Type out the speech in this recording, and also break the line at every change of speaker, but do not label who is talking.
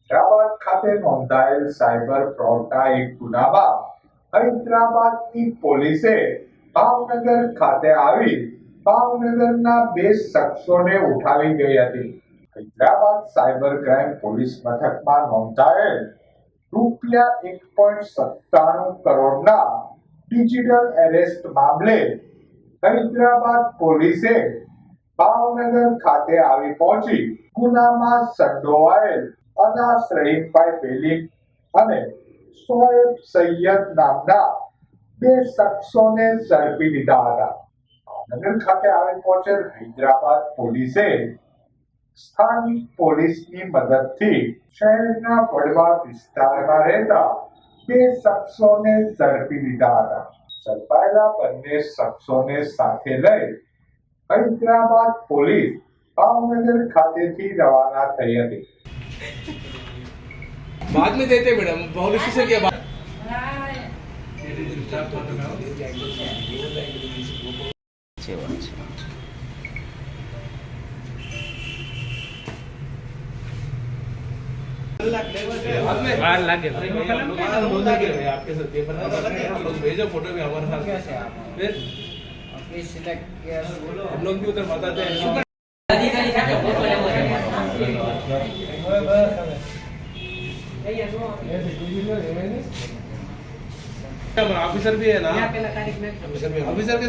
હૈદરાબાદ ખાતે નોંધાયેલ સાયબર ફ્રોડના એક ગુનામાં હૈદરાબાદની પોલીસે ભાવનગર ખાતે આવી ભાવનગરના બે શખ્સોને ઉઠાવી ગઈ હતી. હૈદરાબાદ સાયબર ક્રાઇમ પોલીસ મથકમાં નોંધાયેલ રૂપિયા 1.97 કરોડના ડિજિટલ એરેસ્ટ મામલે હૈદરાબાદ પોલીસે ભાવનગર ખાતે આવી પહોંચી ગુનામાં સંડોવાયેલ અનાસ રહીમભાઈ બેલીમ અને શોએબ સૈયદ નામના બે શખ્સોને ઝડપી લીધા હતા. ભાવનગર ખાતે આવી પહોંચેલ હૈદરાબાદ પોલીસે સ્થાનિક પોલીસની મદદથી શહેરના વડવા વિસ્તારમાં રહેતા બે શખ્સોને ઝડપી લીધા હતા. ઝડપાયેલા બંને શખ્સોને સાથે લઈ હૈદરાબાદ પોલીસ भावनगर खाते थी रवाना થઈ હતી.
बाद में देते मैडम बहुत स्टेशन के बाद लागे आपके साथ पेपर भेजो फोटो भी हमारे साथ फिर हम लोग भी उधर बताते हैं. ऑफिसर भी है ना, ऑफिसर के